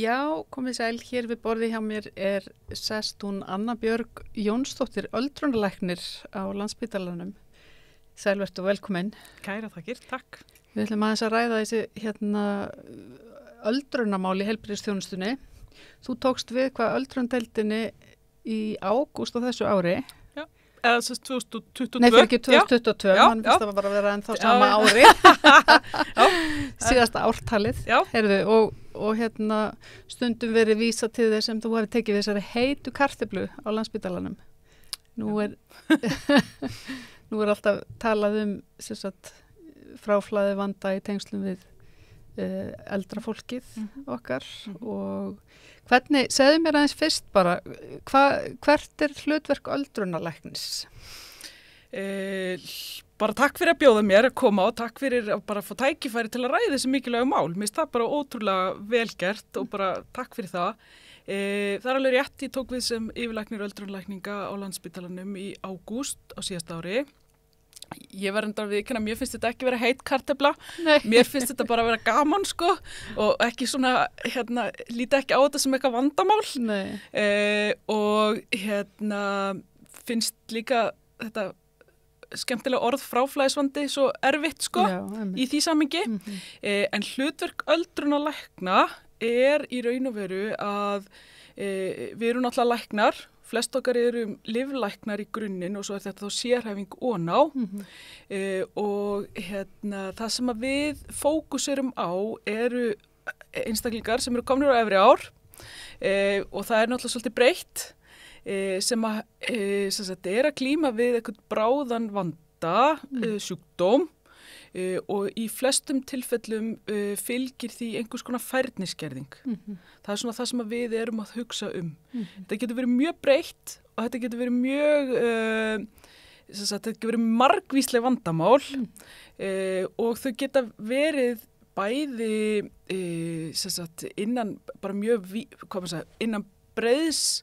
Já, komið sæl, hér við borði hjá mér sest hún Anna Björg Jónsdóttir, öldrunarlæknir á Landspítalanum. Sæl, vertu velkomin. Kæra þakkir, takk. Við ætlum aðeins að ræða þessi öldrunarmál í heilbrigðisþjónustunni. Þú tókst við hvað öldrunardeildinni í ágúst á þessu ári. Eða þess 2022. Nei, fyrir ekki 2022, mann finnst það bara að vera ennþá sama ári. Síðasta ártalið. Heyrðu, og stundum verið vísa til þess sem þú hefði tekið þessari heitu kartöflu á Landspítalanum. Nú er alltaf talað fráflæði vanda í tengslum við eldra fólkið okkar og hvernig, segðu mér aðeins fyrst bara, hvert er hlutverk öldrunarlæknis? Bara takk fyrir að bjóða mér að koma og takk fyrir að bara fá tækifæri til að ræða þessi mikilvægu mál. Mér finnst það bara ótrúlega velgert og bara takk fyrir það. Það er alveg rétt, ég tók við sem yfirlæknir öldrunarlækninga á Landspítalanum í ágúst á síðasta ári. Ég var enda að viðurkenna, mér finnst þetta ekki vera heit kartöfla, mér finnst þetta bara vera gaman sko og ekki svona, líta ekki á þetta sem eitthvað vandamál og finnst líka þetta skemmtilega orð fráflæðisvandi svo erfitt sko í því samhengi, en hlutverk öldrunarlækna er í raun og veru að við erum náttúrulega læknar. Flest okkar eru lyflæknar í grunninn og svo er þetta þá sérhæfing og ná og það sem að við fókuserum á eru einstaklingar sem eru komnir á efri ár og það er náttúrulega svolítið breytt sem er að glíma við eitthvað bráðan vanda, sjúkdóm og í flestum tilfellum fylgir því einhvers konar færniskerðing. Það er svona það sem við erum að hugsa um. Þetta getur verið mjög breytt og þetta getur verið mjög, þetta getur verið margvísleg vandamál og þau geta verið bæði innan bara innan breiðs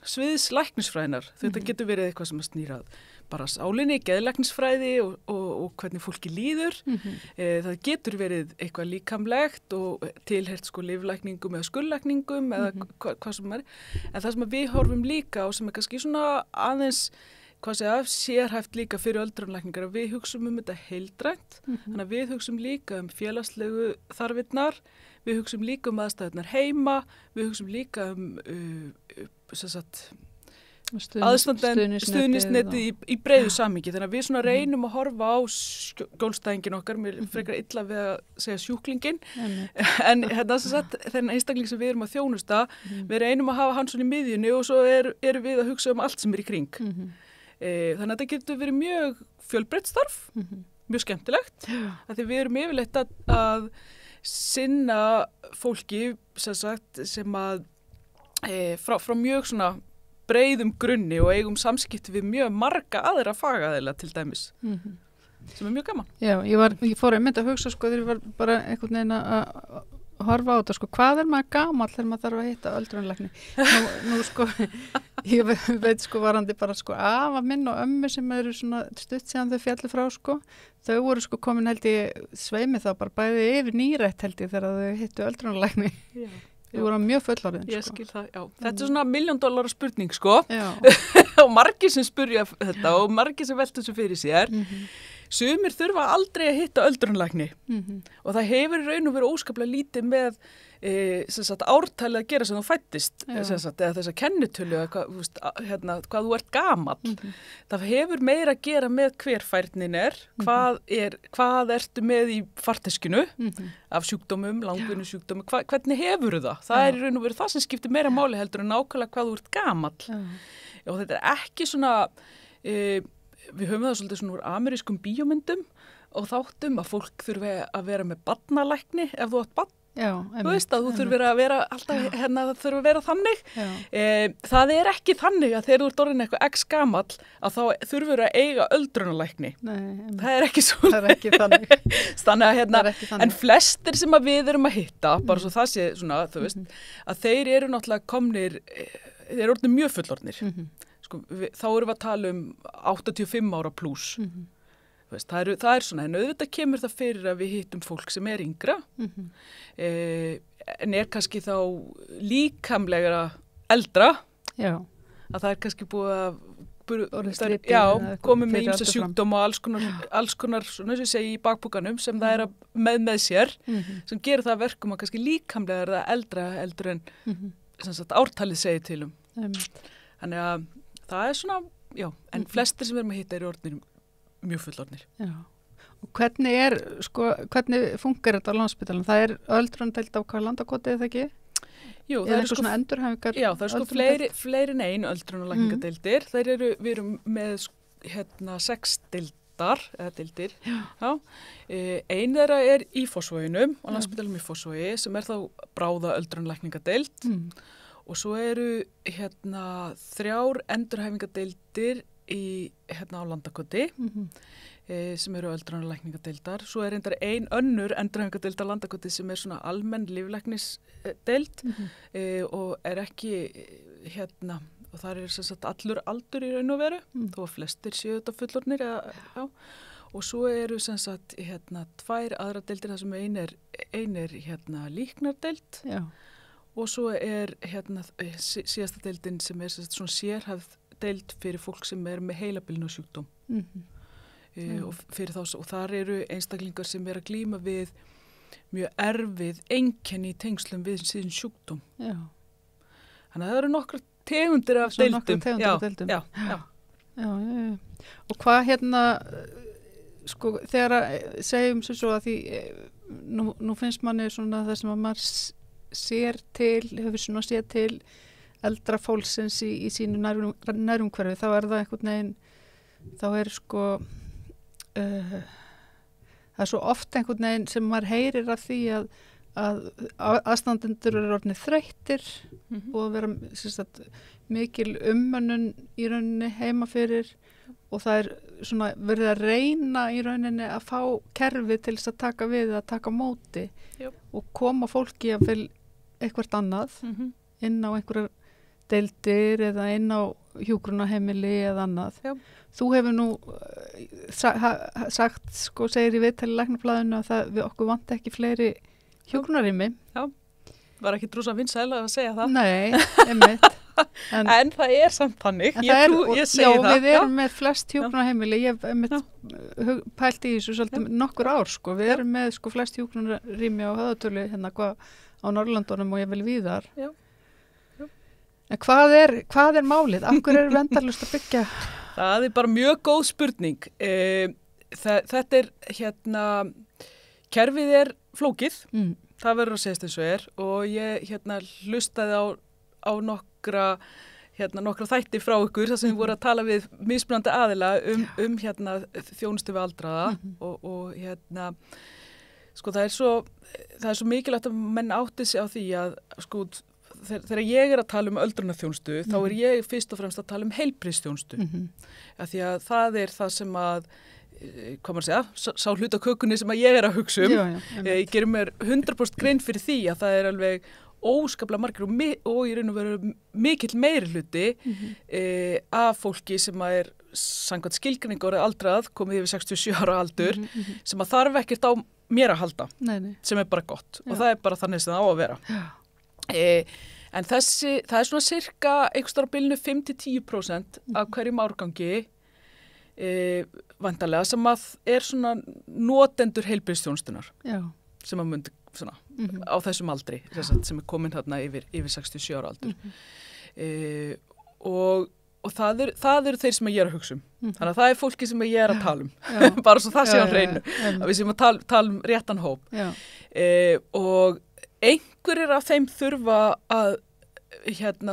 sviðs læknisfræðinar. Þetta getur verið eitthvað sem að snýrað bara sálinni, geðlæknisfræði og hvernig fólki líður. Það getur verið eitthvað líkamlegt og tilheyrt sko lyflækningum eða skurðlækningum eða hvað sem er. En það sem við horfum líka og sem er kannski svona aðeins sérhæft líka fyrir öldrunarlækningar að við hugsum þetta heildrænt. Þannig að við hugsum líka félagslegu þarfirnar, við hugsum líka aðstæðurnar heima, við hugsum líka stuðningsnetið í breiðu samhengi, þannig að við svona reynum að horfa á skjólstæðingin okkar, mér frekar illa við að segja sjúklingin, en þennan einstakling sem við erum að þjónusta, við reynum að hafa hann svona í miðjunni og svo erum við að hugsa allt sem er í kring. Þannig að þetta getur verið mjög fjölbreytt starf, mjög skemmtilegt, að því við erum yfirleitt að sinna fólki sem að frá mjög svona breiðum grunni og eigum samskipti við mjög marga aðra fagaðila til dæmis, sem er mjög gaman. Já, ég fór einmitt að hugsa sko þegar ég var bara einhvern veginn að horfa á þetta sko, hvað er maður gamall þegar maður þarf að hitta öldrunarlækni? Nú sko, ég veit sko varandi bara sko afa minn og ömmu sem eru svona stutt síðan þau fjalli frá sko, þau voru sko komin held ég sveimi þá bara bæði yfir nýrætt held ég þegar þau hittu öldrunarlækni. Já. Þú voru mjög fullorðin, sko. Ég skil það, já. Þetta er svona $1.000.000 spurning, sko. Og margir sem spurja þetta og margir sem velta þessu fyrir sér. Sumir þurfa aldrei að hitta öldrunarlækni. Og það hefur í raun og verið óskaplega lítið með ártalið að gera sem þú fættist, eða þessa kennitölu, hvað þú ert gamall. Það hefur meira að gera með hver færnin er, hvað ertu með í farteskinu af sjúkdómum, langvinnu sjúkdómum, hvernig hefur það? Það er í raun og veru það sem skiptir meira máli heldur en nákvæmlega hvað þú ert gamall. Og þetta er ekki svona, við höfum það svolítið svona úr amerískum bíómyndum og þáttum að fólk þurfi að vera með barnalækni ef þú átt barn. Þú veist að þú þurfir að vera alltaf, það þurfir að vera þannig. Það er ekki þannig að þegar þú ert orðin eitthvað x gamall að þá þurfir að eiga öldrunarlækni. Það er ekki svona. Það er ekki þannig. Þannig að en flestir sem að við erum að hitta, bara svo það sé svona, þú veist, að þeir eru náttúrulega komnir, þeir eru orðnir mjög fullorðnir. Sko, þá erum við að tala 85 ára pluss. Veist, það er svona, en auðvitað kemur það fyrir að við hittum fólk sem er yngra, en er kannski þá líkamlega eldra, Já. að það er kannski búið að Slitið, komið með ýmsa sjúkdóma og alls konar svona sem ég segi í bakbúkanum sem það er með sér, sem gerir það verkum að kannski líkamlega er það eldur en sem sagt, ártalið segir til Þannig að það er svona, já, en flestir sem við erum að hitta eru orðnir mjög fullorðnir. Já. Og hvernig funkar þetta á Landspítalanum? Það er öldrunardeild á hvað Landakoti, eða ekki? Jú, það er svona endurhæfingar. Já, það er fleiri en ein öldrunarlækningadeildir. Við erum með 6 deildar, eða deildir. Já. Ein þeirra er í Fossvoginum, á Landspítalanum í Fossvogi, sem er þá bráða öldrunarlækningadeild. Og svo eru 3 endurhæfingadeildir á Landakoti, sem eru öldrunarlækningadeildar. Svo er reyndar ein önnur endurhæfingadeild á Landakoti sem er svona almenn lyflæknisdeild og er ekki og það er sem sagt allur aldur í raun og veru, þó að flestir séu þetta fullorðnir. Og svo eru sem sagt 2 aðra deildir þar sem ein er líknardeild. Já. Og svo er síðasta deildin sem er sem sagt svona sérhæfð deild fyrir fólk sem er með heilabilunasjúkdóm. Og þar eru einstaklingar sem er að glíma við mjög erfið einkenni í tengslum við sín sjúkdóm. Já. Þannig að það eru nokkra tegundir af deildum. Já. Og hvað þegar segjum sem svo að því nú finnst manni svona það sem að maður hefur svona séð til eldra fólksins í sínu nærumhverfi, þá er það einhvern veginn, þá er það er svo oft einhvern veginn sem maður heyrir af því að aðstandendur eru orðnir þreyttir og vera mikil ummönnun í rauninni heima fyrir og það er svona verið að reyna í rauninni að fá kerfi til þess að taka við, að taka móti og koma fólki að fylg eitthvert annað inn á einhverjar deildir eða inn á hjúkrunarheimili eða annað. Já. Þú hefur nú sagt, segir í viðtali læknablaðinu að við okkur vanti ekki fleiri hjúkrunarrými. Já, var ekki drúsa vinsæla að segja það. Nei, einmitt. En það er samt þannig, ég segi það. Já, við erum með flest hjúkrunarheimili, ég hef pælt í þessu svolítið nokkur ár, við erum með flest hjúkrunarrými á Höfðatölu á Norrlandunum og ég vil víðar. Já. En hvað er málið? Af hverju er endalaust að byggja? Það er bara mjög góð spurning. Þetta er kerfið er flókið, það verður að segjast eins og er og ég hlustaði á nokkra þætti frá ykkur þar sem við vorum að tala við mismunandi aðila um þjónustu við aldraða og það er svo mikilvægt að menn átti sig á því að þegar ég er að tala um öldrunarþjónustu þá er ég fyrst og fremst að tala um heilbrigðisþjónustu því að það er það sem að hvað maður segja, sá hluta kökunni sem að ég er að hugsa ég gerir mér 100% grein fyrir því að það er alveg óskaplega margir og í raun og veru mikill meiri hluti af fólki sem að er samkvæmt skilgreiningu orðið aldrað, komið yfir 67 ára aldur sem að þarf ekkert á mér að halda sem er bara gott og það er bara þannig sem það á að vera. En það er svona cirka einhverstaðar á bilinu 5-10% af hverjum árgangi vantarlega sem að er svona notendur heilbrigðisþjónustunnar sem að myndi svona á þessum aldri sem er komin þarna yfir 67 ára aldur og það eru þeir sem ég er að hugsa þannig að það er fólki sem ég er að tala bara svo það sé á hreinu að við sem að tala um réttan hóp og einhverjir af þeim þurfa að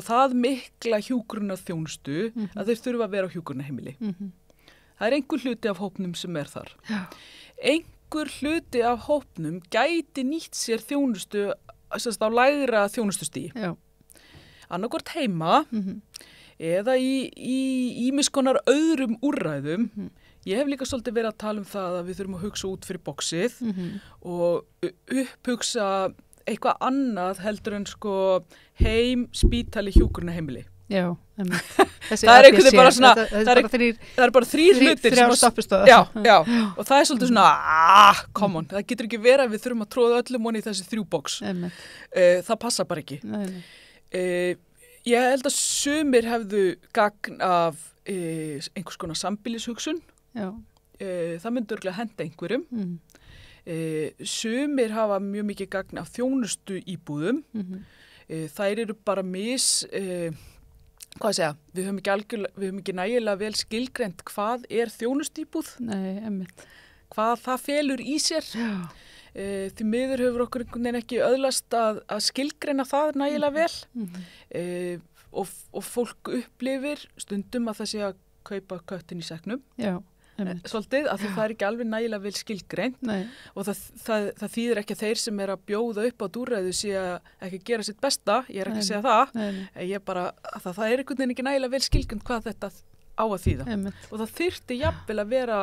það mikla hjúkrunarþjónustu að þeir þurfa að vera á hjúkrunarheimili. Það er einhver hluti af hópnum sem er þar. Einhver hluti af hópnum gæti nýtt sér þjónustu á lægra þjónustustigi. Annarkvort heima eða í ýmiss konar öðrum úrræðum. Ég hef líka svolítið verið að tala um það að við þurfum að hugsa út fyrir boxið og upphugsa eitthvað annað heldur en heim, spítali, hjúkrunarheimili. Já, það er einhvern veginn bara svona, það er bara þrír hlutir. Þrjár stoppistöðar. Já, og það er svolítið svona, come on, það getur ekki verið að við þurfum að tróða öllum honi í þessi 3 box. Það passa bara ekki. Ég held að sumir hefðu gagn af einhvers konar sambýlishugsun. Það myndi örugglega henta einhverjum. Sumir hafa mjög mikið gagn af þjónustu íbúðum. Þær eru bara hvað að segja, við höfum ekki nægilega vel skilgreint hvað er þjónustýbúð. Nei, einmitt. Hvað það felur í sér. Því miður hefur okkur einhvern veginn ekki öðlast að skilgreina það nægilega vel. Og fólk upplifir stundum að það sé að kaupa köttin í sekknum. Já. Svolítið, af því það er ekki alveg nægilega vel skilgreint. Og það þýðir ekki að þeir sem er að bjóða upp á úrræðu sé að ekki gera sitt besta, ég er ekki að segja það, ég bara, það er einhvern veginn ekki nægilega vel skilgreint hvað þetta á að þýða. Og það þyrfti jafnvel að vera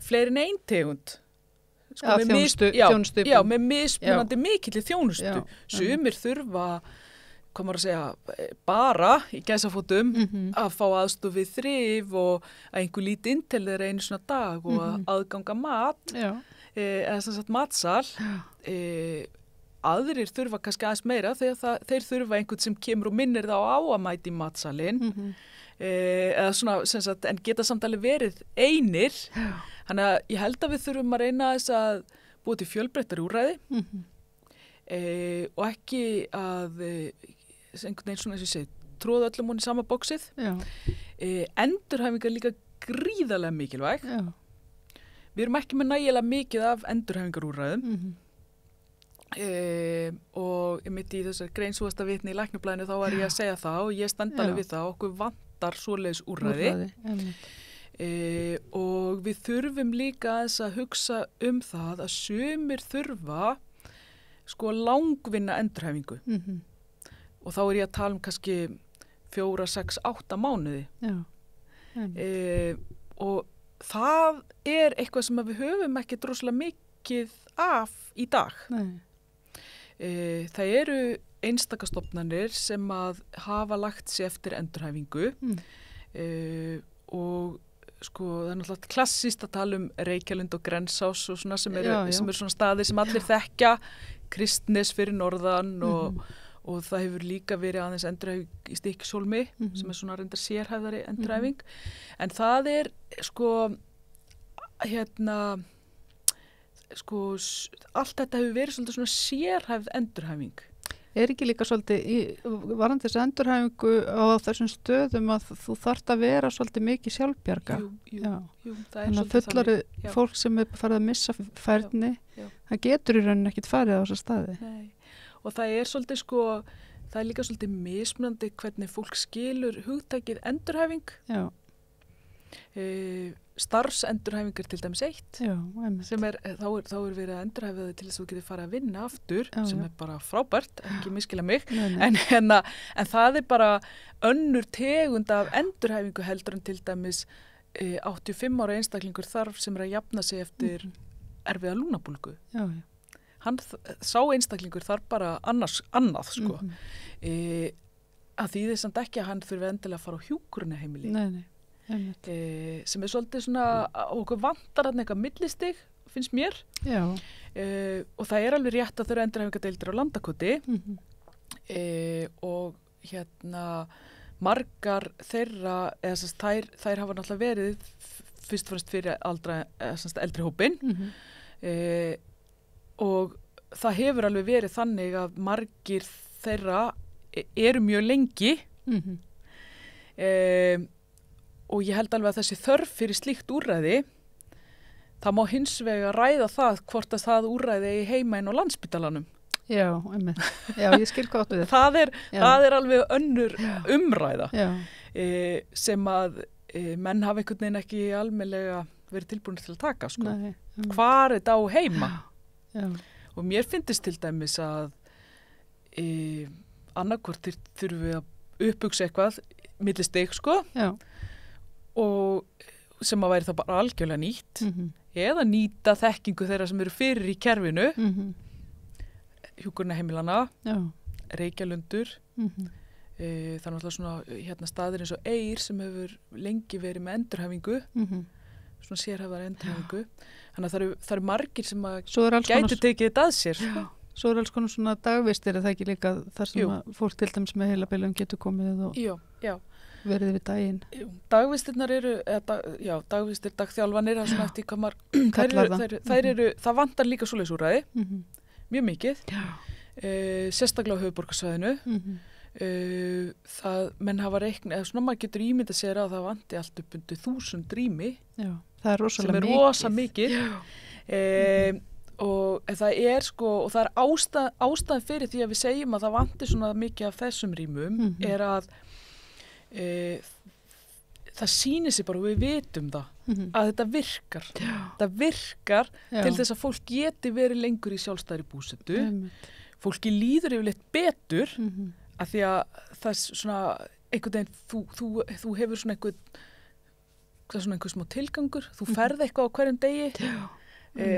fleiri en ein tegund. Þjónustu. Já, með mismunandi mikilli þjónustu. Sumir þurfa, hvað maður að segja, bara í gæsafótum að fá aðstoð við þrif og að einhver líti inn til þeirra einu svona dag og að aðganga mat eða sem sagt matsal. Aðrir þurfa kannski aðeins meira þegar þeir þurfa einhvern sem kemur og minnir þá á að mæti í matsalinn eða svona sem sagt, en geta samt alveg verið einir. Þannig að ég held að við þurfum að reyna þess að búa til fjölbreyttari úrræði og ekki að einhvern veginn svona eins og ég segi, tróða öllum honi í sama boxið. Endurhæfingar líka gríðarlega mikilvæg. Við erum ekki með nægilega mikið af endurhæfingarúrræðum. Og ég mitt í þessar greinsúasta vitni í læknablaðinu þá var ég að segja það og ég stend alveg við það, okkur vantar svoleiðis úrræði. Og við þurfum líka að hugsa það að sumir þurfa langvinna endurhæfingu. Og þá er ég að tala kannski 4, 6, 8 mánuði. Og það er eitthvað sem við höfum ekki droslega mikið af í dag. Það eru einstakastofnanir sem að hafa lagt sig eftir endurhæfingu og það er náttúrulega klassíst að tala Reykjalund og Grensás og svona sem eru svona staðir sem allir þekkja, Kristnes fyrir norðan og það hefur líka verið aðeins endurhæfing í Stykkishólmi sem er svona reyndar sérhæfðari endurhæfing. En það er allt þetta hefur verið svolítið svona sérhæfð endurhæfing. Er ekki líka svolítið varðandi þessu endurhæfingu á þessum stöðum að þú þarft að vera svolítið mikið sjálfbjarga? Jú, það er svolítið þannig að fullari fólk sem er farið að missa færni, það getur í rauninni ekkert farið á þessa staði. Nei. Og það er svolítið það er líka svolítið mismunandi hvernig fólk skilur hugtakið endurhæfing. Starfsendurhæfing til dæmis eitt. Sem þá er verið að endurhæfa þau til þess að þú getur farið að vinna aftur, sem er bara frábært, ekki miskila mig. En það er bara önnur tegund af endurhæfingu heldur en til dæmis 85 ára einstaklingur þarf sem er að jafna sig eftir erfiða lungnabólgu. Sá einstaklingur þarf bara annað að því þess að ekki að hann þurfi endilega að fara á hjúkrunarheimili sem er svolítið svona okkur vantar þarna eitthvað millistig finnst mér og það er alveg rétt að þau eru endurhæfingardeildir á Landakoti og margar þeirra þær hafa náttúrulega verið fyrst og fremst fyrir eldri hópinn og það hefur alveg verið þannig að margir þeirra eru mjög lengi og ég held alveg að þessi þörf fyrir slíkt úrræði það má hins vegar ræða það hvort að það úrræði eigi heima inn á Landspítalanum. Já, ég skil hvað áttu þér. Það er alveg önnur umræða sem að menn hafa einhvern veginn ekki almennilega verið tilbúinir til að taka. Hvar er þetta á heima? Og mér finnst til dæmis að annarkvort þurfum við að upphugsa eitthvað millistig og sem að væri það bara algjörlega nýtt eða nýta þekkingu þeirra sem eru fyrir í kerfinu hjúkrunarheimilana Reykjalundur Það er náttúrulega svona staðir eins og Eir sem hefur lengi verið með endurhæfingu, svona sérhæfðar endurhæfingu. Þannig að það eru margir sem að gætu tekið þetta að sér. Já, svo er alls konar svona dagvistir, er það ekki líka þar sem að fólk til dæmis með heilabilun getur komið og verið við daginn. Dagvistirnar eru, dagvistir, dagþjálfanir, það er svona eftir hvað maður, það vantar líka svoleiðisúrræði, mjög mikið, sérstaklega á höfuðborgarsvæðinu. Menn hafa reiknað, eða svona maður getur ímyndað sér að það vanti allt upp undir 1000 rými. Já, það er rosalega mikið. Sem er rosa mikið. Og það er og það er ástæðan fyrir því að við segjum að það vanti svona mikið af þessum rýmum er að það sýnir sig bara og við vitum það að þetta virkar. Það virkar til þess að fólk geti verið lengur í sjálfstæðri búsetu. Fólki líður yfirleitt betur af því að það er svona einhvern veginn, þú hefur svona einhver smá tilgangur, þú ferð eitthvað á hverjum degi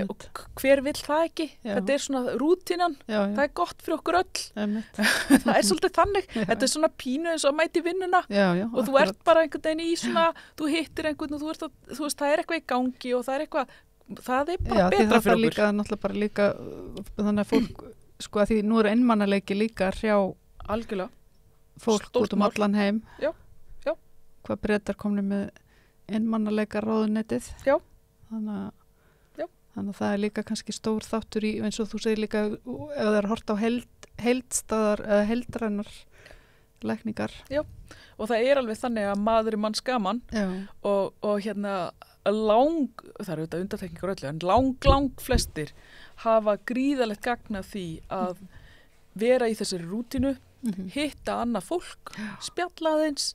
og hver vill það ekki? Þetta er svona rútínan, það er gott fyrir okkur öll. Það er svolítið þannig, þetta er svona pínu eins og að mæti vinnuna og þú ert bara einhvern veginn í svona, þú hittir einhvern og þú veist, það er eitthvað í gangi og það er eitthvað, það er bara betra fyrir okkur. Já, náttúrulega bara líka, þannig að fólk, að því nú eru einmannaleiki líka hrjá algjörlega fólk út allan heim. Já. Hvað Bretar komni með einmannaleika ráðunetið. Já. Þannig að það er líka kannski stór þáttur í, eins og þú segir líka, ef það er hort á heildstæðar eða heildrænar lækningar. Já, og það er alveg þannig að maður er manns gaman og það er auðvitað undantekningar öllu, en lang flestir hafa gríðalegt gagn af því að vera í þessari rútínu, hitta annað fólk, spjalla aðeins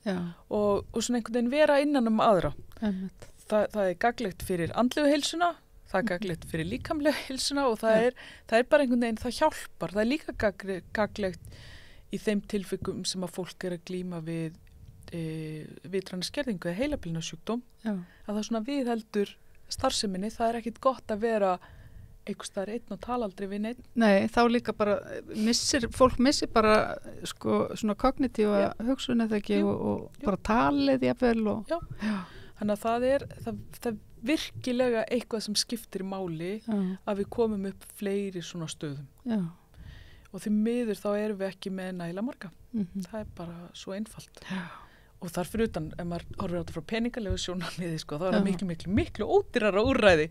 og svona einhvern veginn vera innan aðra. Það er gagnlegt fyrir andlegu heilsuna, það er gagnlegt fyrir líkamlega heilsuna og það er bara einhvern veginn, það hjálpar. Það er líka gagnlegt í þeim tilvikum sem að fólk er að glíma við vitræna skerðingu eða heilabilunasjúkdóm, að það svona viðheldur starfseminni. Það er ekkit gott að vera einhvers staðar einn og tala aldrei við neitt. Nei, þá líka bara fólk missir bara svona kognitífa hugsun eða ekki og bara talið jafnvel og þannig að það er virkilega eitthvað sem skiptir máli að við komum upp fleiri svona stöðum. Já. Og því miður þá erum við ekki með nægilega marga. Það er bara svo einfalt. Já. Og þar fyrir utan, ef maður horfir á þetta frá peningalegu sjónarmiði, þá er það miklu ódýrara úrræði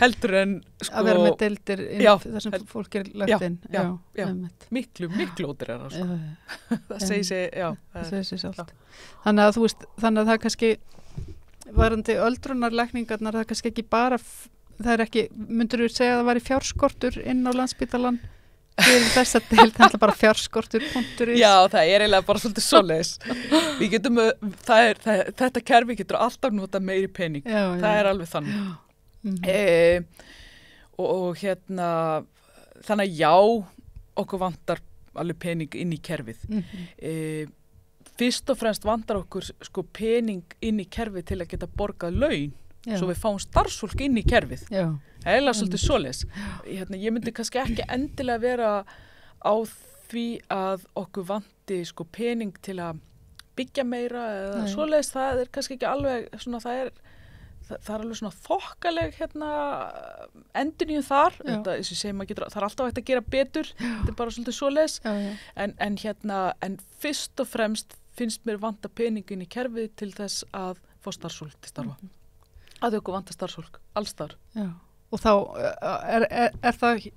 heldur en að vera með deildir þar sem fólk er lagt inn. Já. Miklu ódýrara. Það segir sig sjálft. Þannig að þannig að það kannski varandi öldrunarlækningarnar, það er kannski ekki bara, það er ekki, myndur þú segja að það væri fjárskortur inn á Landspítalann fyrir þess að deild, það er bara fjárskortur.is? Já, það er eiginlega bara svolítið svoleiðis. Við getum, þetta kerfi getur alltaf nota meiri pening, það er alveg þannig. Og þannig að já, okkur vantar alveg pening inn í kerfið. Fyrst og fremst vantar okkur pening inn í kerfið til að geta borgað laun, svo við fáum starfsfólk inn í kerfið. Já. Það er eiginlega svolítið svoleiðis. Ég myndi kannski ekki endilega vera á því að okkur vanti pening til að byggja meira eða svoleiðis. Það er kannski ekki alveg svona, það er alveg svona þokkaleg endurnýjun þar. Þetta, eins og ég segi, það er alltaf hægt að gera betur. Þetta er bara svolítið svoleiðis. En fyrst og fremst finnst mér vanta peningin í kerfið til þess að fá starfsfólk til starfa. Að okkur vanta starfsfólk, allstar. Já. Og þá er það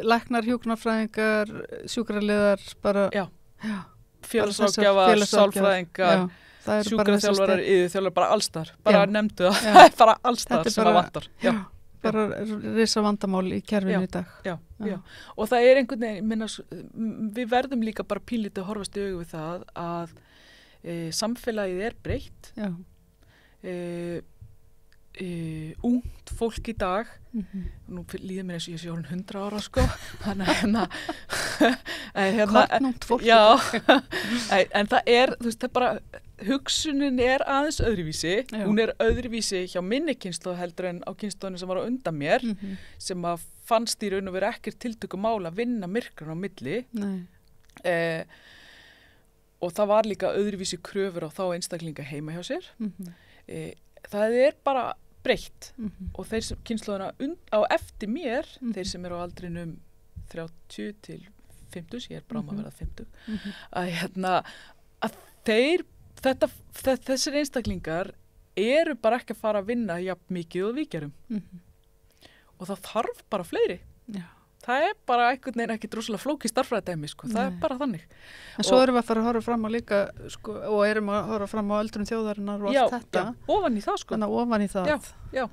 læknar, hjúkrunarfræðingar, sjúkraliðar bara... Já. Félagsráðgjafar, sálfræðingar, sjúkraþjálfarar, yfirþjálfarar, bara allstar. Bara nefndu það. Það er bara allstar sem það vantar. Já. Bara risa vandamál í kerfinu í dag. Já. Og það er einhvern veginn, við verðum líka bara pínlítið að horfast í augu við það að samfélagið er breytt. Já. Ungt fólk í dag, nú líður mér eins og ég sé orðin 100 ára þannig að kornungt fólk í dag. En það er, þú veist, það bara hugsunin er aðeins öðruvísi. Hún er öðruvísi hjá minni kynslóð heldur en á kynslóðinu sem var á undan mér, sem að fannst í raun og veru ekkert tiltökumál að vinna myrkrun á milli. og það var líka öðruvísi kröfur á þá einstaklinga heima hjá sér. Það bara breytt og þeir sem kynslóðina á eftir mér, þeir sem eru á aldrinum 30 til 50, ég bráðum að verða 50, að þessir einstaklingar eru bara ekki að fara að vinna jafn mikið og við gerum. Og það þarf bara fleiri. Já. Það bara einhvern veginn ekki droslega flókið starffræðidæmi, sko. Það bara þannig. En svo erum við að fara að horfa fram á líka, sko, og erum að horfa fram á öldrun þjóðarinnar og allt þetta. Já, ofan í það, sko. Þannig að ofan í það. Já.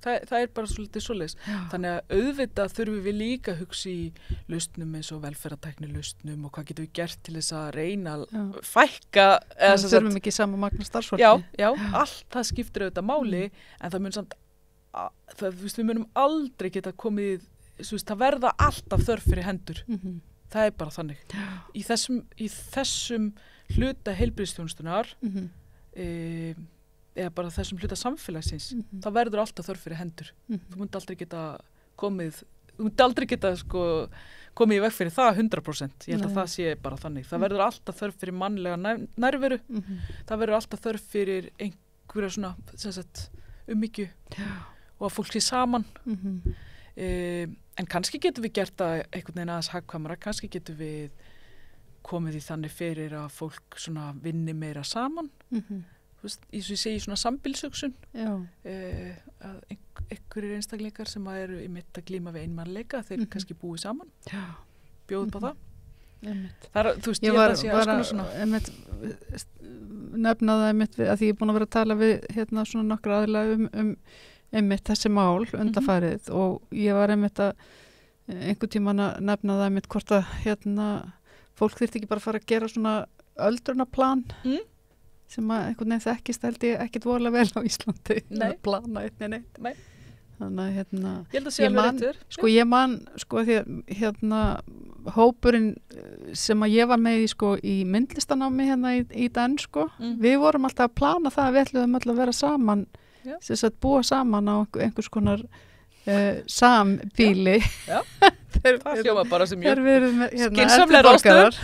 Það bara svolítið svoleiðis. Þannig að auðvitað þurfum við líka að hugsa í lausnum eins og velferðartækni lausnum og hvað getum við gert til þess að reyna að fækka. Það þurfum ekki saman magna starfsfólki. Já, allt það skiptir auðvitað máli, en það mun samt, við munum aldrei geta komið, það verða alltaf þörf fyrir hendur. Það bara þannig. Í þessum hluta heilbrigðisþjónustunnar, eða bara þessum hluta samfélagsins, það verður alltaf þörf fyrir hendur. Þú munt aldrei geta komið í veg fyrir það 100%. Ég held að það sé bara þannig. Það verður alltaf þörf fyrir mannlega nærveru. Það verður alltaf þörf fyrir einhverja svona umhyggju og að fólk sé saman. En kannski getum við gert það einhvern veginn aðeins hagkvæmara, kannski getum við komið í þannig fyrir að fólk svona vinni meira saman. Þú veist, eins og ég segi svona sambilshugsun, að einhverjir einstaklingar sem eru í mitt að glíma við einmannleika, þeir kannski búið saman, bjóð upp á það. Þú veist, ég var nefnaði einmitt að því ég er búin að vera að tala við svona nokkra aðila einmitt þessi mál undanfarið og ég var einmitt að einhvern tímann að nefna það einmitt hvort að fólk þyrfti ekki bara að fara að gera svona öldrunarplan sem að einhvern veginn þekkist held ég ekkit voðalega vel á Íslandi að plana neitt. Þannig að ég held að sé alveg réttur. Ég man því að hópurinn sem að ég var með í myndlistanámi í Dan við vorum alltaf að plana það að við ætluðum alltaf að vera saman sem sagt búa saman á einhvers konar sambíli. Það hljóma bara sem mjög skynsamlega ráðstöður.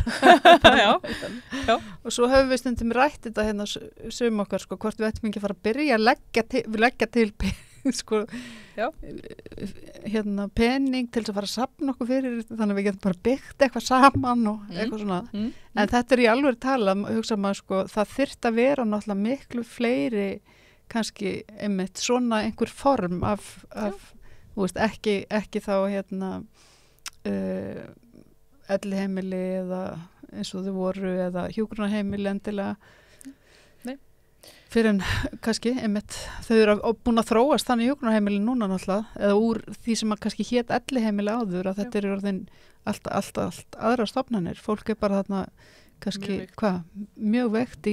Og svo höfum við stundum rætt þetta sum okkar hvort við ættum ekki að fara að byrja að leggja til pening til þess að fara að safna okkur fyrir þannig að við getum bara byggt eitthvað saman og eitthvað svona. En þetta í alveg tala, hugsa maður það þyrfti að vera náttúrulega miklu fleiri kannski einmitt svona einhver form af þú veist, ekki þá elliheimili eða eins og þau voru eða hjúkrunarheimili endilega. Fyrir en kannski einmitt þau eru búin að þróast þannig hjúkrunarheimili núna náttúrulega eða úr því sem að kannski hét elliheimili áður að þetta orðin allt aðra stofnanir. Fólk bara þarna kannski mjög veikt í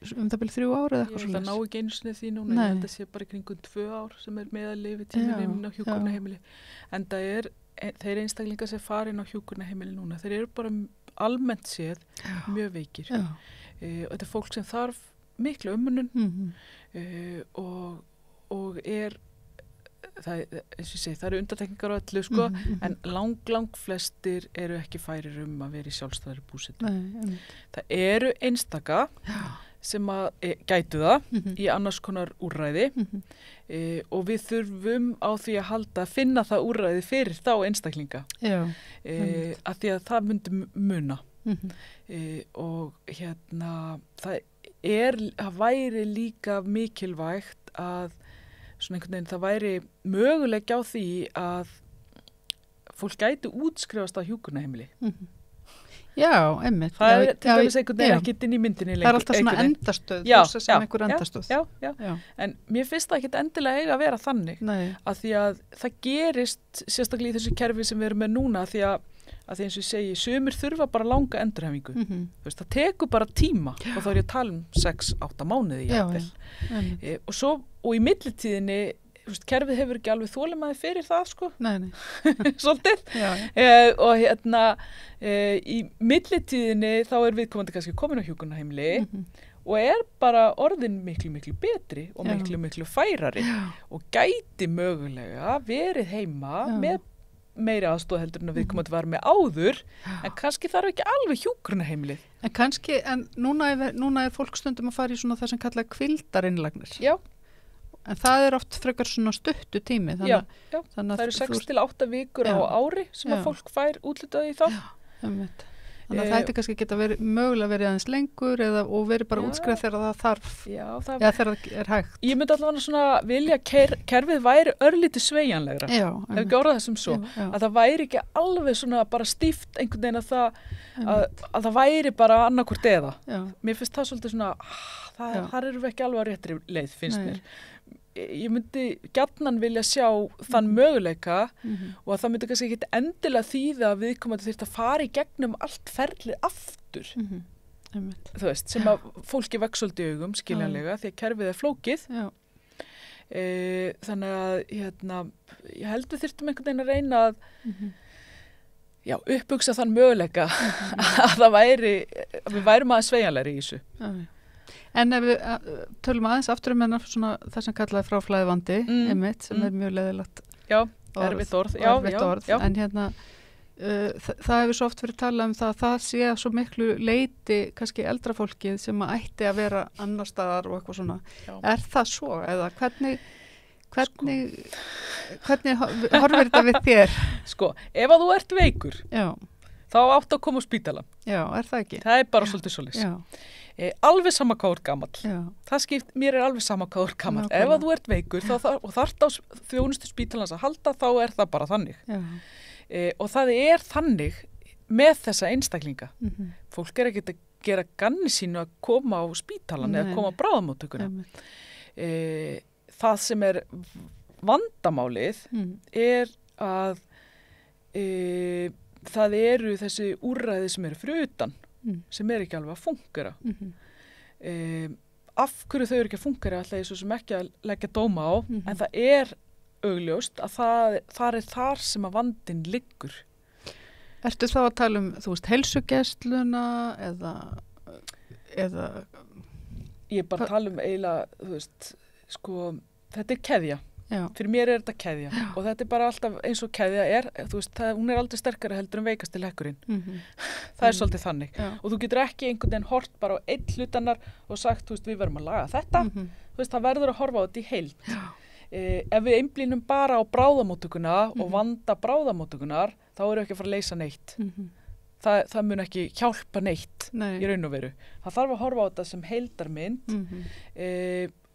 það byrja 3 ár eða eitthvað svona. Ég ná ekki einu sinni því núna, ég held að sé bara kringum 2 ár sem meðallifi tíminn á hjúkrunarheimili. En það þeir einstaklingar sem farin á hjúkrunarheimili núna, þeir eru bara almennt séð mjög veikir. Og þetta fólk sem þarf miklu umönnun og það, eins og ég segi, það eru undantekningar á öllu en lang flestir eru ekki færir að vera í sjálfstæðari búsetu. Það eru einstaka sem að gætu það í annars konar úrræði og við þurfum á því að halda að finna það úrræði fyrir þá einstaklinga að því að það myndi muna og það væri líka mikilvægt að svona einhvern veginn það væri möguleiki á því að fólk gæti útskrifast á hjúkrunarheimili. Já, einmitt. Það til dæmis einhvern veginn ekkert inn í myndinni lengur. Það alltaf svona endastöð, sem einhver endastöð. Já. En mér finnst það ekkert endilega eiga að vera þannig. Að því að það gerist sérstaklega í þessu kerfi sem við erum með núna að því eins og ég segi, sumir þurfa bara langa endurhæfingu. Það tekur bara tíma og þá er ég að tala 6-8 mánuði jafnvel. Og í millitíðinni kerfið hefur ekki alveg þolinmæði fyrir það svolítið og í millitíðinni þá er viðkomandi kannski komin á hjúkrunarheimili og bara orðin miklu betri og miklu færari og gæti mögulega verið heima með meiri aðstoð heldur en að viðkomandi var með áður, en kannski þarf ekki alveg hjúkrunarheimilið. En kannski, en núna er fólk stundum að fara í svona það sem kalla kvildarinnlagnir. Já. En það er oft frekar svona stuttu tími. Já, það eru 6 til 8 vikur á ári sem að fólk fær útlitað í þá. Já, þannig að það ætti kannski geta mögulega verið aðeins lengur og verið bara útskrið þegar það þarf. Já, þegar það er hægt. Ég myndi allavega svona vilja kerfið væri örlítið sveigjanlegra. Já. Ef ekki orða þessum svo. Að það væri ekki alveg svona bara stíft einhvern veginn að það væri bara annarkvort eða. Já. Mér finnst það svolítið svona, þar erum við ekki alveg á réttri leið, finnst mér. Ég myndi gjarnan vilja sjá þann möguleika og að það myndi kannski ekki endilega þýða að viðkomandi þyrfti að fara í gegnum allt ferlið aftur. Þú veist, sem að fólki vex svolítið í augum, skiljanlega, því að kerfið er flókið. Þannig að ég held við þyrftum einhvern veginn að reyna að upphugsa þann möguleika að við værum aðeins sveigjanlegri í þessu. En ef við tölum aðeins aftur svona það sem kallaði fráflæðivandi, einmitt, sem er mjög leiðilegt erfitt orð. En það hefur svo oft verið talað um það sé svo miklu leyti kannski eldra fólkið sem að ætti að vera annar staðar og eitthvað svona. Er það svo? Eða hvernig horfir þetta við þér? Sko, ef að þú ert veikur, þá áttu að koma á spítalann. Já, er það ekki? Það er bara svolítið svoleiðis. Alveg sama hvað þú ert gamall. Mér er alveg sama hvað þú ert gamall. Ef að þú ert veikur og þarft á þjónustu spítalans að halda, þá er það bara þannig. Og það er þannig með þessa einstaklinga. Fólk er ekkert að gera ganni sínu að koma á spítalan eða koma á bráðamóttökuna. Það sem er vandamálið er að það eru þessi úrræði sem eru fyrir utan sem er ekki alveg að fungera. Af hverju þau eru ekki að fungera alltaf ég svo sem ekki að leggja dóma á, en það er augljóst að það er þar sem að vandinn liggur. Ertu þá að tala þú veist, heilsugæsluna eða Ég er bara að tala eiginlega, þú veist, sko, þetta er keðja. Fyrir mér er þetta keðja og þetta er bara alltaf eins og keðja er, þú veist, hún er aldrei sterkari heldur en veikasti hlekkurinn. Það er svolítið þannig. Og þú getur ekki einhvern veginn hort bara á einn hlutannar og sagt, þú veist, við verðum að laga þetta. Þú veist, það verður að horfa á þetta í heild. Ef við einblínum bara á bráðamóttökuna og vanda bráðamóttökunar, þá erum við ekki að fara að leysa neitt. Það mun ekki hjálpa neitt í raun og veru. Það þarf að horfa á þetta sem heildarmynd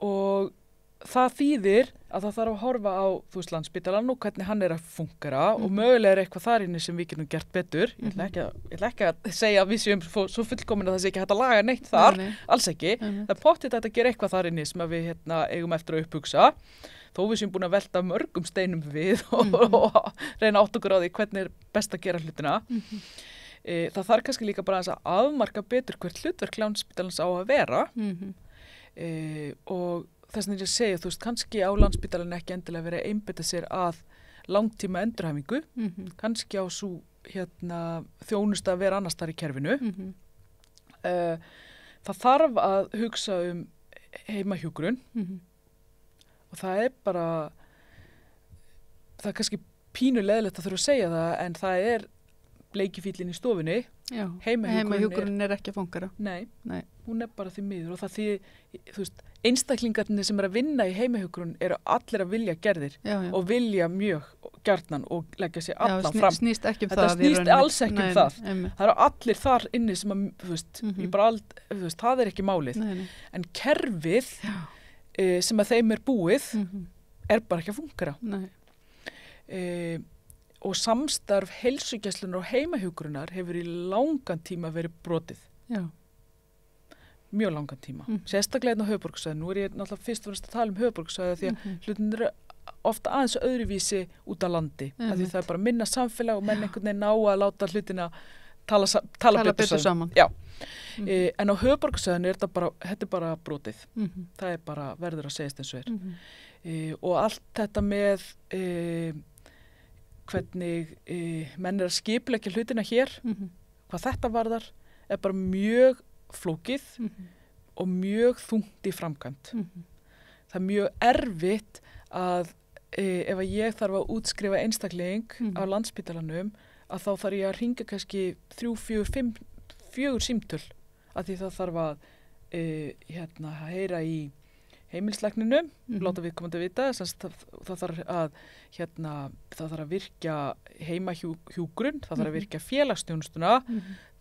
og það þýðir að það þarf að horfa á, þú veist, Landspítalann og hvernig hann er að fungera og mögulega er eitthvað þar inni sem við getum gert betur. Ég ætla ekki að segja að við séum svo fullkomin að það sé ekki hægt að laga neitt þar, alls ekki. Það er pottþétt að gera eitthvað þar inni sem að við eigum eftir að upphugsa. Þó við séum búin að velta mörgum steinum við og reyna átt okkur á því hvernig er best að gera hlutina. Það þarf kannski líka bara að afmarka betur hvert hlutverk Landspítalans á að vera og þess að ég segja, þú veist, kannski á Landspítalann ekki endilega verið að einbeita sér að langtíma endurhæfingu, kannski á svo þjónusta að vera annars þar í kerfinu. Það þarf að hugsa heimahjúkrun og það er bara, það er kannski pínulegilegt að þurfa að segja það, en það er bleikifíllinn í stofunni. Heimahjúkrun er ekki að fungera. Nei, hún er bara því miður og það því, þú veist, einstaklingarnir sem er að vinna í heimahjúkrun eru allir að vilja gerðir og vilja mjög gjarnan og leggja sér allan fram. Snýst ekki það. Þetta snýst alls ekki það. Það eru allir þar inni sem að, þú veist, þú veist, það er ekki málið. En kerfið sem að þeim er búið er bara ekki að fungera. Og samstarf heilsugæslunnar og heimahjúkrunar hefur í langan tíma verið brotið. Mjög langan tíma. Sérstaklega á höfuðborgarsvæðinu. Nú er ég náttúrulega fyrst og fremst að tala höfuðborgarsvæðinu því að hlutin eru ofta aðeins öðruvísi út á landi. Því það er bara minna samfélag og menn einhvern veginn ná að láta hlutina tala betur saman. Já. En á höfuðborgarsvæðinu er þetta er bara brotið. Það er bara verður að segjast eins og og allt þetta með hvernig menn er að skipuleggja hlutina hér, hvað þetta varðar, er bara mjög flókið og mjög þungt í framkvæmd. Það er mjög erfitt að ef að ég þarf að útskrifa einstakling á Landspítalanum, að þá þarf ég að hringja kannski 3, 4, 5, 4 símtöl, að því það þarf að heyra í heimilislækninum, láta viðkomandi vita, það þarf að virkja heimahjúgrun, það þarf að virkja félagsþjónustuna,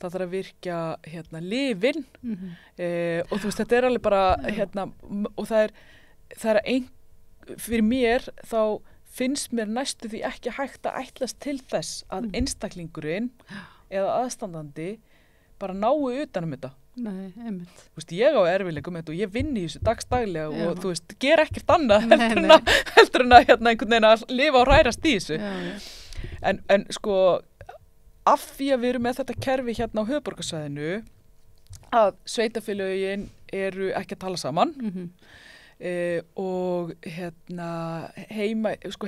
það þarf að virkja lyfin, og þú veist, þetta er alveg bara, og það er fyrir mér, þá finnst mér næstu því ekki hægt að ætlast til þess að einstaklingurinn eða aðstandandi bara náu utanum þetta. Nei, einmitt. Þú veist, ég á erfiðleikum með þetta og ég vinn í þessu dagstaglega og þú veist, ger ekkert annað heldur en að einhvern veginn að lifa og rærast í þessu. En sko, af því að við erum með þetta kerfi á höfuðborgarsvæðinu, að sveitarfélögin eru ekki að tala saman, og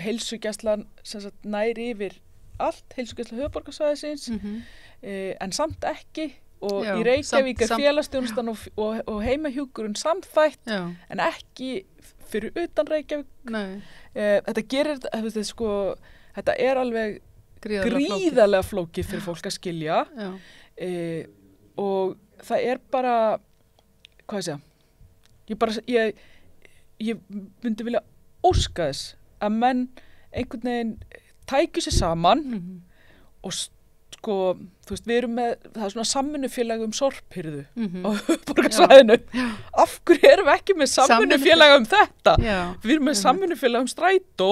heilsugæslan sem sagt nær yfir allt, heilsugæsla höfuðborgarsvæðisins, en samt ekki, og í Reykjavík félagsþjónustan og heimahjúkurinn samþætt, en ekki fyrir utan Reykjavík. Þetta gerir, þetta er alveg gríðarlega flókið fyrir fólk að skilja, og það er bara, hvað ég myndi vilja óska þess að menn einhvern veginn tækju sér saman og sko, þú veist, við erum með, það er svona samvinnufélag sorphirðu á höfuðborgarsvæðinu. Af hverju erum við ekki með samvinnufélag þetta? Við erum með samvinnufélag strætó.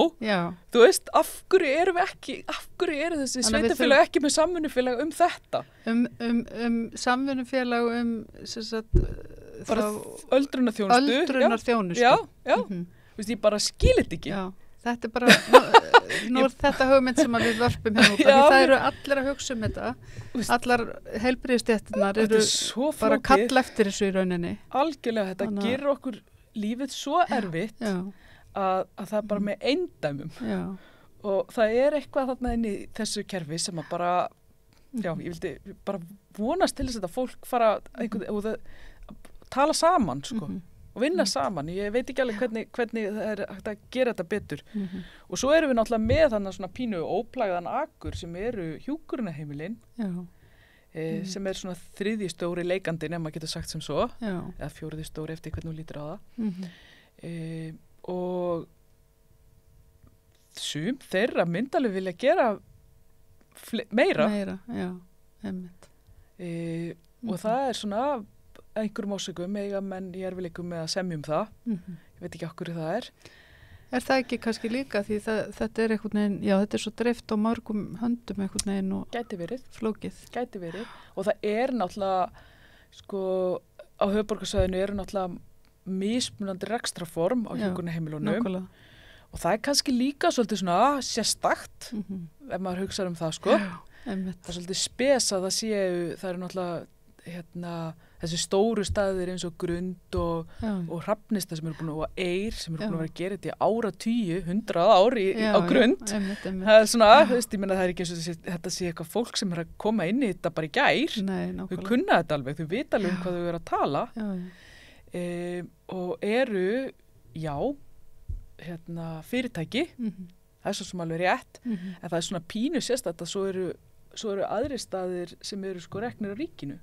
Þú veist, af hverju eru þessi sveitafélag ekki með samvinnufélag þetta? Samvinnufélag bara öldrunarþjónustu. Já. Þú veist, ég bara skil þetta ekki. Þetta er bara, nú er þetta hugmynd sem við vörpum hérna út, því það eru allir að hugsa þetta, allar heilbrigðisstéttirnar eru bara kalla eftir þessu í rauninni. Algjörlega, þetta gerir okkur lífið svo erfitt að það er bara með eindæmum, og það er eitthvað þarna inn í þessu kerfi sem að bara, ég vildi bara vonast til þess að fólk fara að tala saman, sko. Og vinna saman. Ég veit ekki alveg hvernig það er hægt að gera þetta betur. Og svo erum við náttúrulega með þannig svona pínu óplægðan akur sem eru hjúkrunarheimilin, sem er svona 3. stóri leikandinn, ef maður getur sagt sem svo, eða 4. stóri eftir hvernig þú lítur á það. Og sum þeirra myndalegu vilja gera meira. Einmitt. Og það er svona einhverjum ásökum, eiga menn í erfiðleikum með að semja það. Ég veit ekki okkur það er. Er það ekki kannski líka því þetta er einhvern veginn, þetta er svo dreift á mörgum höndum einhvern veginn og flókið. Gæti verið. Og það er náttúrulega, sko, á höfuðborgarsvæðinu eru náttúrulega mismunandi rekstrarform á hjúkrunarheimilunum. Nákvæmlega. Og það er kannski líka svolítið svona sérstakt, ef maður hugsar það, sko. Það er svolítið spes að það eru náttúrulega, þessi stóru staðir eins og Grund og Hrafnista sem eru búin að Eyr sem eru búin að vera að gera þetta í áratugi, 100 ár á Grund. Það er svona, þú veist, ég menna það er ekki eins og þetta sé eitthvað fólk sem er að koma inn í þetta bara í gær. Þau kunna þetta alveg, þau vita alveg hvað þau eru að tala. Og eru, fyrirtæki, það er svo sem alveg rétt, en það er svona pínu sérstætt að svo eru aðrir staðir sem eru sko reknir á ríkinu.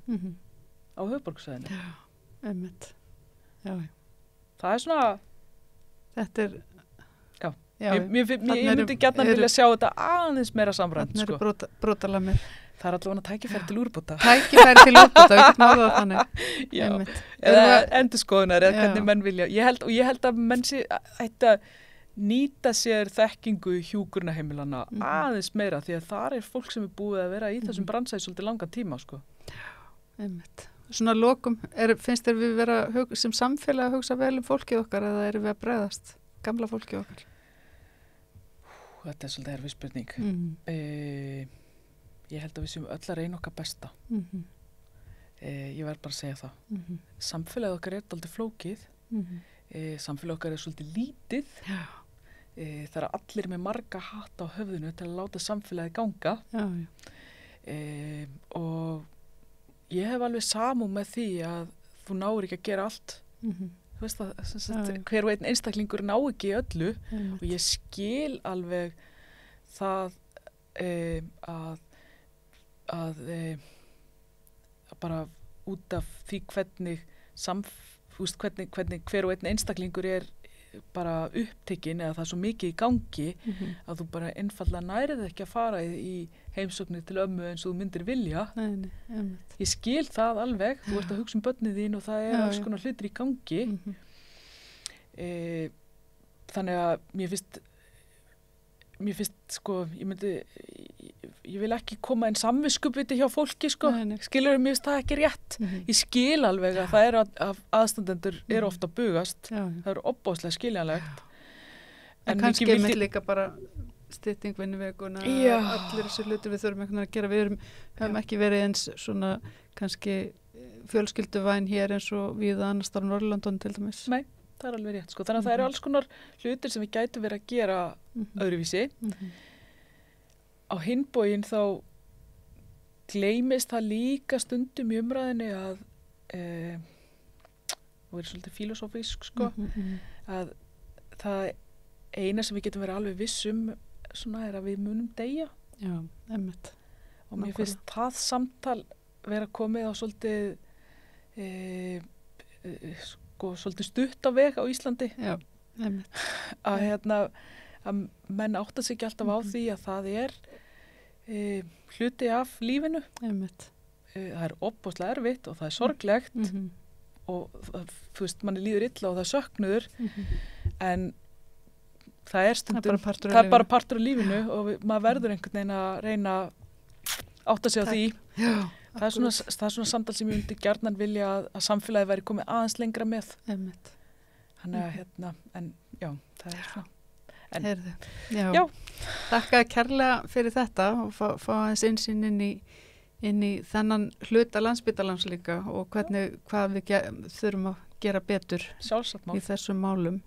Á höfuðborgarsvæðinu. Einmitt. Það er svona... Þetta er... Ég myndi gjarnan vilja sjá þetta aðeins meira samrænt, sko. Þarna eru brotalamir. Það er allavega tækifæri til úrbóta. Tækifæri til úrbóta, við getum orðað þannig. Eða endurskoðunar, eða hvernig menn vilja. Ég held að menn ætti að nýta sér þekkingu hjúkrunarheimilana aðeins meira, því að það er fólk sem er búið að vera í þessum bransa í svolítið langan tíma, sko. Einmitt. Svona lokum, finnst þér við vera sem samfélag að hugsa vel fólkið okkar eða erum við að bregðast gamla fólkið okkar? Þetta er svolítið erfið spurning. Ég held að við séum öll að reyna okkar besta. Ég verð bara að segja það. Samfélagið okkar er dálítið flókið. Samfélagið okkar er svolítið lítið. Það er allir með marga hatta á höfðinu til að láta samfélagið ganga. Og ég hef alveg samúð með því að þú náir ekki að gera allt þú veist að hver og einn einstaklingur ná ekki í öllu og ég skil alveg það að bara út af því hvernig hver og einn einstaklingur er bara upptekinn eða það er svo mikið í gangi að þú bara einfallega nærið ekki að fara í heimsóknir til ömmu eins og þú myndir vilja. Nei, ég skil það alveg, þú ert að hugsa börnið þín og það er alls konar hlutir í gangi. Þannig að mér finnst sko, ég vil ekki koma inn samviskubiti hjá fólki sko, skilur mér finnst það ekki rétt. Ég skil alveg að það er að aðstandendur eru ofta að bugast, það eru opbáslega skiljanlegt. En kannski er mér líka bara stytting vinnuvikuna, allir þessi hlutir við þurfum einhvern veginn að gera, við höfum ekki verið eins svona kannski fjölskylduvæn hér eins og við annars þar á Norðurlöndunum til dæmis. Nei, það er alveg rétt sko, þannig að það eru alls konar hlutir sem við gætum verið að gera öðruvísi. Á hinn bóginn þá gleymist það líka stundum í umræðinni að og er svolítið filosófísk sko, að það eina sem við getum verið alveg vissum svona er að við munum deyja. Já, einmitt. Og mér finnst það samtal vera komið á svolítið sko svolítið stutt á veg á Íslandi. Já, einmitt. Að menn átta sig ekki alltaf á því að það er hluti af lífinu. Einmitt. Það er opbóðslega erfitt og það er sorglegt og þú veist, manni líður illa og það er söknuður en það er stundum, það er bara partur af lífinu og maður verður einhvern veginn að reyna að átta sig á því. Já, það er svona samtal sem ég myndi gjarnan vilja að samfélagi væri komið aðeins lengra með. Einmitt. Þannig að en já, það er svona. Heyrðu, já. Þakka kærlega fyrir þetta og fá aðeins innsýn inn í þennan hluta Landspítalans líka og hvað við þurfum að gera betur í þessum málum.